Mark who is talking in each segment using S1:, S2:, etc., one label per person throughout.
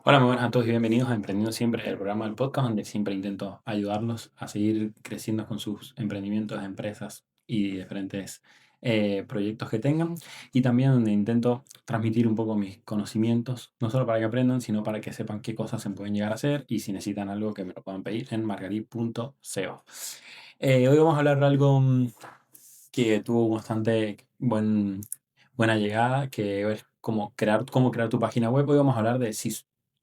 S1: Hola, muy buenas a todos y bienvenidos a Emprendiendo Siempre, el programa del podcast donde siempre intento ayudarlos a seguir creciendo con sus emprendimientos, empresas y diferentes proyectos que tengan. Y también donde intento transmitir un poco mis conocimientos, no solo para que aprendan, sino para que sepan qué cosas se pueden llegar a hacer y si necesitan algo que me lo puedan pedir en margarit.co. Hoy vamos a hablar de algo que tuvo bastante buena llegada, que es cómo crear tu página web. Hoy vamos a hablar de si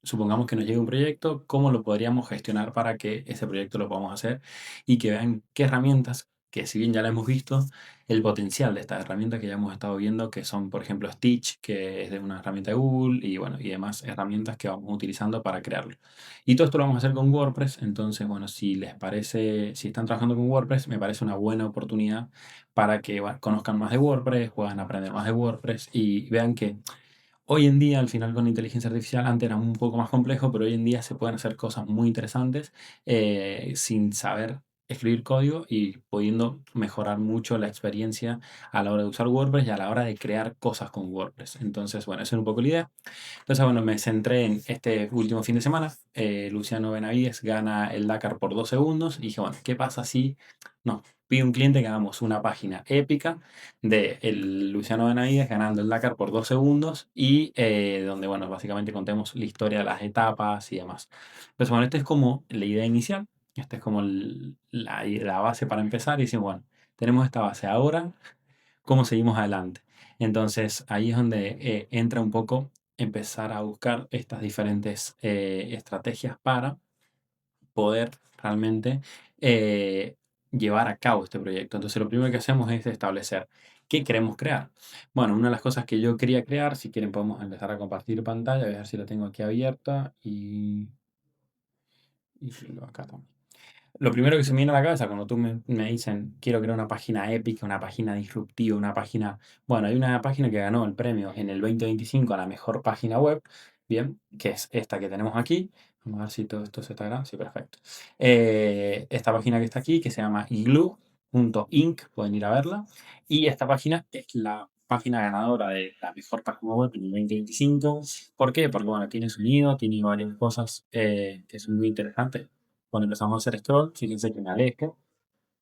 S1: supongamos que nos llega un proyecto, cómo lo podríamos gestionar para que ese proyecto lo podamos hacer y que vean qué herramientas, que si bien ya la hemos visto, el potencial de estas herramientas que ya hemos estado viendo, que son, por ejemplo, Stitch, que es de una herramienta de Google, y bueno, y demás herramientas que vamos utilizando para crearlo. Y todo esto lo vamos a hacer con WordPress, entonces, bueno, si les parece, si están trabajando con WordPress, me parece una buena oportunidad para que bueno, conozcan más de WordPress, puedan aprender más de WordPress y vean que hoy en día, al final con la inteligencia artificial, antes era un poco más complejo, pero hoy en día se pueden hacer cosas muy interesantes sin saber escribir código y pudiendo mejorar mucho la experiencia a la hora de usar WordPress y a la hora de crear cosas con WordPress. Entonces, bueno, esa es un poco la idea. Entonces, bueno, me centré en este último fin de semana. Luciano Benavides gana el Dakar por 2 segundos. Y dije, bueno, ¿qué pasa si no? Pide un cliente que hagamos una página épica de el Luciano Benavides ganando el Dakar por 2 segundos y donde, bueno, básicamente contemos la historia de las etapas y demás. Entonces, bueno, esta es como la idea inicial. Esta es como la base para empezar. Y decimos, bueno, tenemos esta base ahora, ¿cómo seguimos adelante? Entonces ahí es donde entra un poco empezar a buscar estas diferentes estrategias para poder realmente eh, llevar a cabo este proyecto. Entonces lo primero que hacemos es establecer qué queremos crear. Bueno, una de las cosas que yo quería crear, si quieren podemos empezar a compartir pantalla, a ver si la tengo aquí abierta y si lo acá también. Lo primero que se me viene a la cabeza cuando tú me dicen quiero crear una página épica, una página disruptiva, una página... Bueno, hay una página que ganó el premio en el 2025 a la mejor página web, bien, que es esta que tenemos aquí. Vamos a ver si todo esto se está grabando. Sí, perfecto. Esta página que está aquí, que se llama igloo.inc, pueden ir a verla. Y esta página es la página ganadora de la mejor página web en el 2025. ¿Por qué? Porque, bueno, tiene sonido, tiene varias cosas que son muy interesantes. Cuando empezamos a hacer scroll, fíjense que me alejo,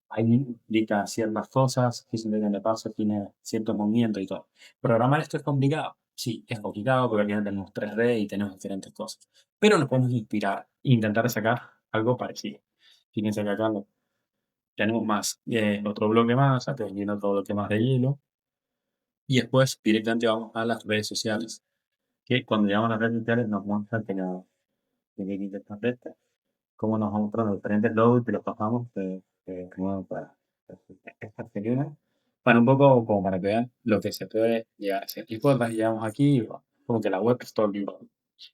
S1: ahí indica ciertas cosas, fíjense que de paso tiene cierto movimiento y todo. ¿Programar esto es complicado? Sí, es complicado porque al final tenemos 3D y tenemos diferentes cosas. Pero nos podemos inspirar e intentar sacar algo parecido. Fíjense que acá tenemos más, otro bloque más, atendiendo otro bloque más de hielo. Y después directamente vamos a las redes sociales, que cuando llegamos a las redes sociales nos muestra que no tiene que intentar cómo nos vamos mostrando diferentes logos y los pasamos nuevo para estas reuniones, para un poco como para que vean lo que se puede llegar a hacer. Y después llegamos aquí, y, bueno, como que la web es todo libre.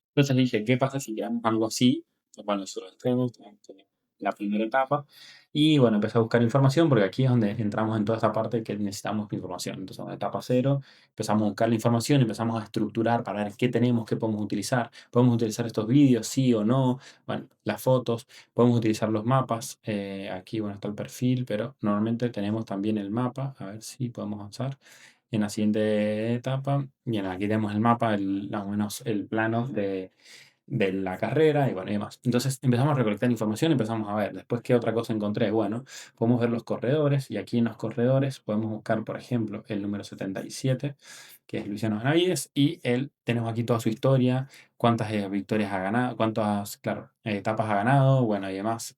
S1: Entonces dije, ¿qué pasa si creamos algo así? Pues bueno, nosotros tenemos la primera etapa y bueno, empecé a buscar información porque aquí es donde entramos en toda esta parte que necesitamos información. Entonces, en etapa cero, empezamos a buscar la información, empezamos a estructurar para ver qué tenemos, qué podemos utilizar. ¿Podemos utilizar estos vídeos, sí o no? Bueno, las fotos, podemos utilizar los mapas. Aquí, bueno, está el perfil, pero normalmente tenemos también el mapa. A ver si podemos avanzar en la siguiente etapa. Bien, aquí tenemos el mapa, más o menos el plano de la carrera y bueno, y demás. Entonces empezamos a recolectar información, empezamos a ver, después qué otra cosa encontré. Bueno, podemos ver los corredores y aquí en los corredores podemos buscar, por ejemplo, el número 77, que es Luciano Benavides, y él, tenemos aquí toda su historia, cuántas victorias ha ganado, cuántas, claro, etapas ha ganado, bueno, y demás,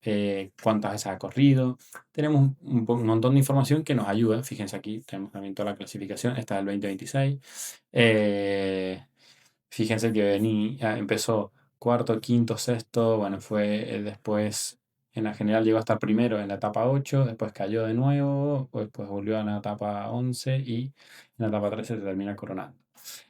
S1: cuántas veces ha corrido. Tenemos un montón de información que nos ayuda. Fíjense aquí, tenemos también toda la clasificación, esta del 2026. Fíjense que empezó cuarto, quinto, sexto, bueno, fue después, en la general llegó a estar primero en la etapa 8, después cayó de nuevo, después volvió a la etapa 11 y en la etapa 13 se termina coronando.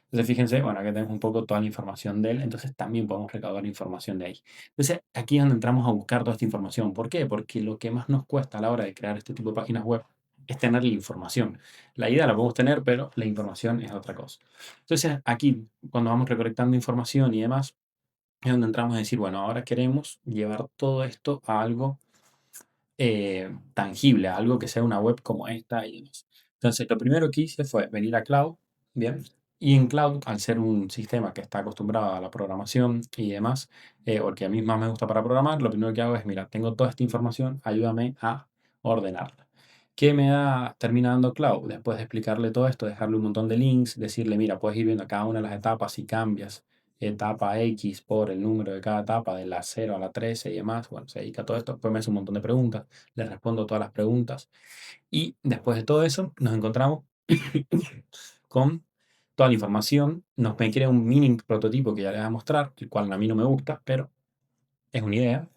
S1: Entonces fíjense, bueno, aquí tenemos un poco toda la información de él, entonces también podemos recaudar información de ahí. Entonces aquí es donde entramos a buscar toda esta información. ¿Por qué? Porque lo que más nos cuesta a la hora de crear este tipo de páginas web es tener la información. La idea la podemos tener, pero la información es otra cosa. Entonces aquí, cuando vamos recolectando información y demás, es donde entramos a decir, bueno, ahora queremos llevar todo esto a algo tangible, algo que sea una web como esta y demás. Entonces, lo primero que hice fue venir a Cloud, ¿bien? Y en cloud, al ser un sistema que está acostumbrado a la programación y demás, o el que a mí más me gusta para programar, lo primero que hago es, mira, tengo toda esta información, ayúdame a ordenarla. ¿Qué termina dando cloud? Después de explicarle todo esto, dejarle un montón de links, decirle, mira, puedes ir viendo cada una de las etapas y cambias etapa X por el número de cada etapa, de la 0 a la 13 y demás. Bueno, se dedica a todo esto. Después me hace un montón de preguntas, le respondo todas las preguntas. Y después de todo eso, nos encontramos con toda la información. Me crea un mini prototipo que ya les voy a mostrar, el cual a mí no me gusta, pero es una idea.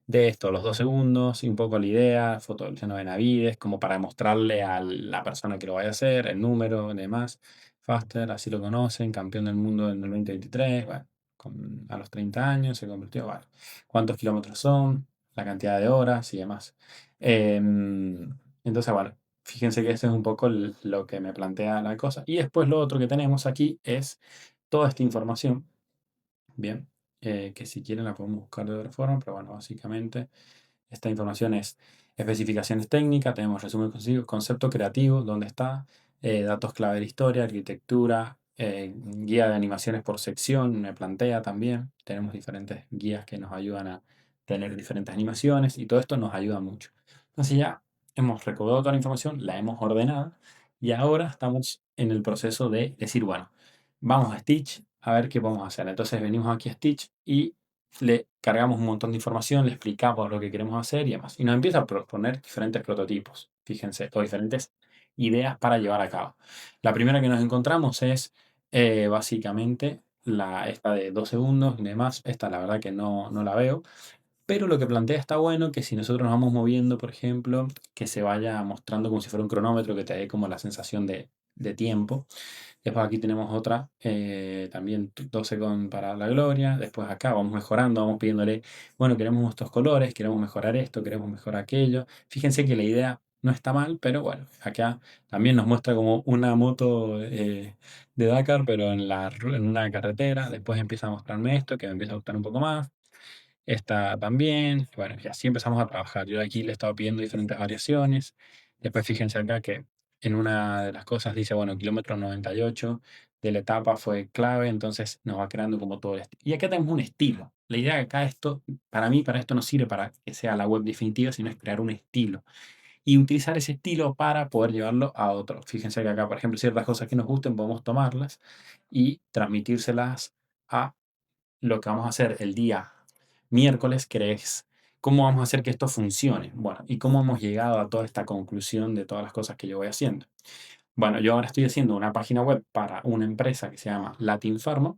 S1: De esto, los 2 segundos, y un poco la idea, foto del seno de Benavides, como para mostrarle a la persona que lo vaya a hacer, el número, demás. Faster, así lo conocen, campeón del mundo en el 2023, bueno, a los 30 años se convirtió, bueno, cuántos kilómetros son, la cantidad de horas y demás. Entonces, bueno, fíjense que eso es un poco lo que me plantea la cosa. Y después lo otro que tenemos aquí es toda esta información, bien, que si quieren la podemos buscar de otra forma, pero bueno, básicamente esta información es especificaciones técnicas, tenemos resumen concepto creativo, dónde está, datos clave de la historia, arquitectura, guía de animaciones por sección, me plantea también. Tenemos diferentes guías que nos ayudan a tener diferentes animaciones y todo esto nos ayuda mucho. Entonces ya hemos recaudado toda la información, la hemos ordenado y ahora estamos en el proceso de decir, bueno, vamos a Stitch a ver qué podemos hacer. Entonces venimos aquí a Stitch y le cargamos un montón de información, le explicamos lo que queremos hacer y demás. Y nos empieza a proponer diferentes prototipos, fíjense, o diferentes ideas para llevar a cabo. La primera que nos encontramos es básicamente esta de 2 segundos y demás. Esta la verdad que no la veo, pero lo que plantea está bueno, que si nosotros nos vamos moviendo, por ejemplo, que se vaya mostrando como si fuera un cronómetro, que te dé como la sensación de tiempo. Después aquí tenemos otra, también 12 para la gloria. Después acá vamos mejorando, vamos pidiéndole, bueno, queremos estos colores, queremos mejorar esto, queremos mejorar aquello. Fíjense que la idea no está mal, pero bueno, acá también nos muestra como una moto de Dakar, pero en una carretera. Después empieza a mostrarme esto, que me empieza a gustar un poco más. Esta también. Bueno, y así empezamos a trabajar. Yo aquí le estaba pidiendo diferentes variaciones. Después fíjense acá que en una de las cosas dice, bueno, kilómetro 98 de la etapa fue clave, entonces nos va creando como todo el estilo. Y acá tenemos un estilo. La idea de acá esto, para mí, para esto no sirve para que sea la web definitiva, sino es crear un estilo. Y utilizar ese estilo para poder llevarlo a otro. Fíjense que acá, por ejemplo, ciertas cosas que nos gusten, podemos tomarlas y transmitírselas a lo que vamos a hacer el día miércoles, que es cómo vamos a hacer que esto funcione. Bueno, y cómo hemos llegado a toda esta conclusión de todas las cosas que yo voy haciendo. Bueno, yo ahora estoy haciendo una página web para una empresa que se llama Latin Pharma.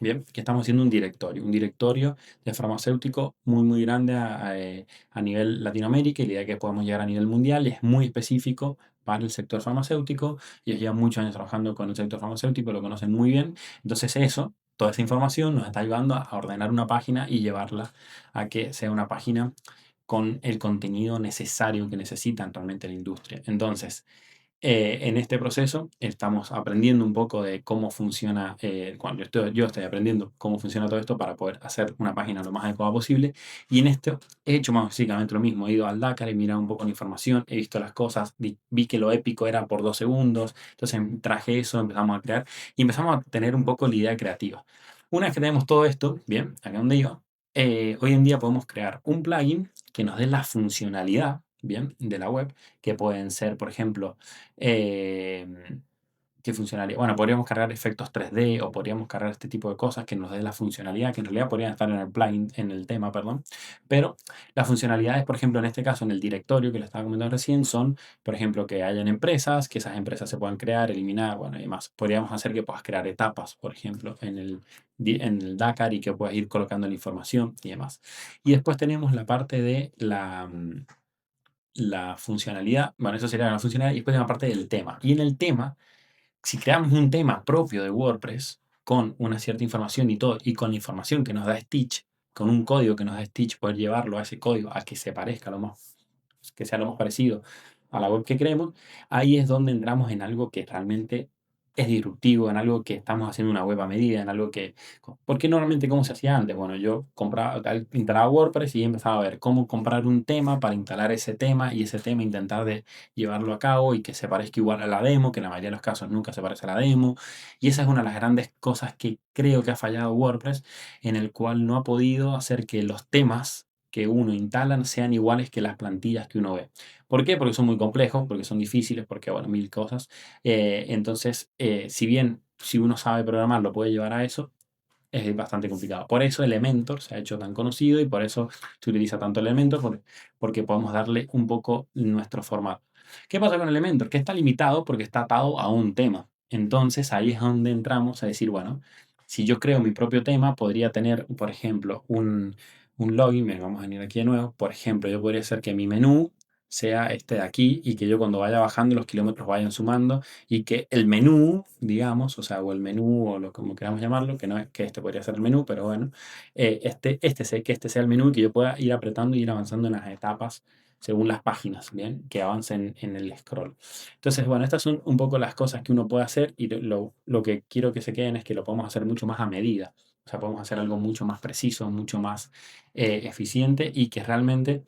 S1: Bien, que estamos haciendo un directorio de farmacéutico muy, muy grande a nivel Latinoamérica, y la idea es que podamos llegar a nivel mundial, es muy específico para el sector farmacéutico. Ellos llevan muchos años trabajando con el sector farmacéutico, lo conocen muy bien. Entonces eso, toda esa información nos está ayudando a ordenar una página y llevarla a que sea una página con el contenido necesario que necesitan realmente la industria. Entonces, en este proceso estamos aprendiendo un poco de cómo funciona, cuando yo estoy aprendiendo cómo funciona todo esto para poder hacer una página lo más adecuada posible. Y en esto he hecho más básicamente lo mismo. He ido al Dakar, he mirado un poco la información, he visto las cosas, vi que lo épico era por 2 segundos. Entonces traje eso, empezamos a crear y empezamos a tener un poco la idea creativa. Una vez que tenemos todo esto, bien, acá donde iba, hoy en día podemos crear un plugin que nos dé la funcionalidad, bien, de la web, que pueden ser, por ejemplo, Em, ¿qué funcionalidad? Bueno, podríamos cargar efectos 3D o podríamos cargar este tipo de cosas que nos dé la funcionalidad, que en realidad podrían estar en el plugin, en el tema, perdón. Pero las funcionalidades, por ejemplo, en este caso, en el directorio que le estaba comentando recién, son, por ejemplo, que hayan empresas, que esas empresas se puedan crear, eliminar, bueno, y demás. Podríamos hacer que puedas crear etapas, por ejemplo, en el Dakar, y que puedas ir colocando la información y demás. Y después tenemos la parte de la funcionalidad. Bueno, eso sería la funcionalidad, y después hay una parte del tema. Y en el tema, si creamos un tema propio de WordPress con una cierta información y todo, y con la información que nos da Stitch, con un código que nos da Stitch, poder llevarlo a ese código a que se parezca que sea lo más parecido a la web que queremos, ahí es donde entramos en algo que realmente es disruptivo, en algo que estamos haciendo una web a medida, en algo que... Porque normalmente, ¿cómo se hacía antes? Bueno, yo compraba, instalaba WordPress y empezaba a ver cómo comprar un tema para instalar ese tema y ese tema intentar de llevarlo a cabo y que se parezca igual a la demo, que en la mayoría de los casos nunca se parece a la demo. Y esa es una de las grandes cosas que creo que ha fallado WordPress, en el cual no ha podido hacer que los temas que uno instala sean iguales que las plantillas que uno ve. ¿Por qué? Porque son muy complejos, porque son difíciles, porque, bueno, mil cosas. Entonces, si bien si uno sabe programar lo puede llevar a eso, es bastante complicado. Por eso Elementor se ha hecho tan conocido y por eso se utiliza tanto Elementor, porque podemos darle un poco nuestro formato. ¿Qué pasa con Elementor? Que está limitado porque está atado a un tema. Entonces ahí es donde entramos a decir, bueno, si yo creo mi propio tema, podría tener, por ejemplo, un login, vamos a venir aquí de nuevo, por ejemplo, yo podría hacer que mi menú sea este de aquí y que yo cuando vaya bajando los kilómetros vayan sumando y que el menú, digamos, o sea, o el menú o lo como queramos llamarlo, que no es que este podría ser el menú, pero bueno, que este sea el menú y que yo pueda ir apretando y ir avanzando en las etapas según las páginas, ¿bien? Que avancen en el scroll. Entonces, bueno, estas son un poco las cosas que uno puede hacer y lo que quiero que se queden es que lo podemos hacer mucho más a medida. O sea, podemos hacer algo mucho más preciso, mucho más eficiente y que realmente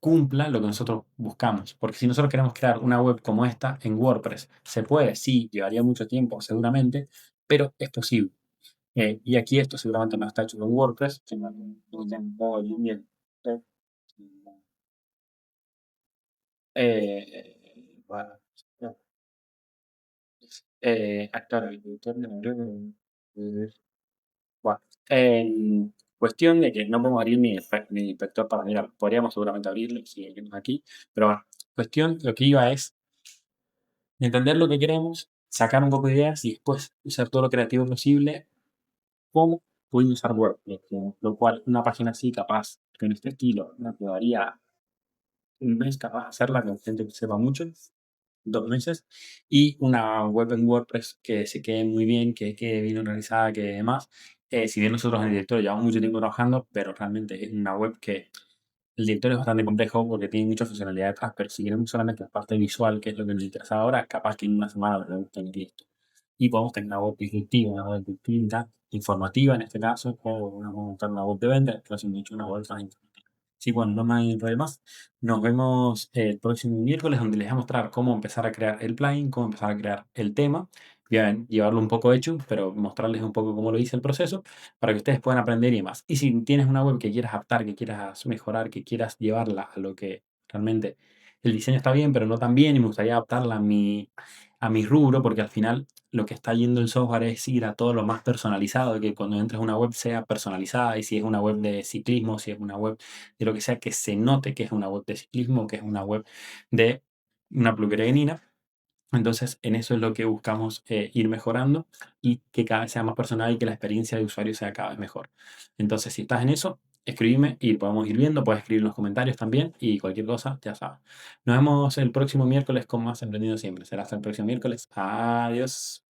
S1: cumpla lo que nosotros buscamos. Porque si nosotros queremos crear una web como esta en WordPress, se puede, sí, llevaría mucho tiempo seguramente, pero es posible. Y aquí esto seguramente no está hecho con WordPress. Bueno, actor, bueno, cuestión de que no podemos abrir ni inspector para mirar. Podríamos seguramente abrirlo si venimos aquí, pero bueno, cuestión, lo que iba es entender lo que queremos, sacar un poco de ideas y después usar todo lo creativo posible. ¿Cómo puedo usar Word? Lo cual, una página así, capaz, con este estilo, me quedaría un mes capaz de hacerla con gente que sepa mucho, 2 meses, y una web en WordPress que se quede muy bien, que quede bien organizada, que demás. Si bien nosotros en el directorio llevamos mucho tiempo trabajando, pero realmente es una web que el directorio es bastante complejo porque tiene mucha funcionalidad detrás, pero si queremos solamente la parte visual, que es lo que nos interesa ahora, capaz que en una semana lo tenemos tener listo. Y podemos tener una web disruptiva, una web distinta, informativa en este caso, o vamos a montar una web de venta, que hace mucho una web informativa. Sí, bueno, no me enrollo más. Nos vemos el próximo miércoles donde les voy a mostrar cómo empezar a crear el plugin, cómo empezar a crear el tema. Bien, llevarlo un poco hecho, pero mostrarles un poco cómo lo hice el proceso para que ustedes puedan aprender y más. Y si tienes una web que quieras adaptar, que quieras mejorar, que quieras llevarla a lo que realmente el diseño está bien, pero no tan bien, y me gustaría adaptarla a mi rubro, porque al final lo que está yendo el software es ir a todo lo más personalizado, que cuando entres a una web sea personalizada, y si es una web de ciclismo, si es una web de lo que sea, que se note que es una web de ciclismo, que es una web de una peluquería. Entonces, en eso es lo que buscamos ir mejorando y que cada vez sea más personal y que la experiencia de usuario sea cada vez mejor. Entonces, si estás en eso, escríbeme y podemos ir viendo. Puedes escribir en los comentarios también y cualquier cosa, ya sabes. Nos vemos el próximo miércoles con más Emprendido Siempre. Será hasta el próximo miércoles. Adiós.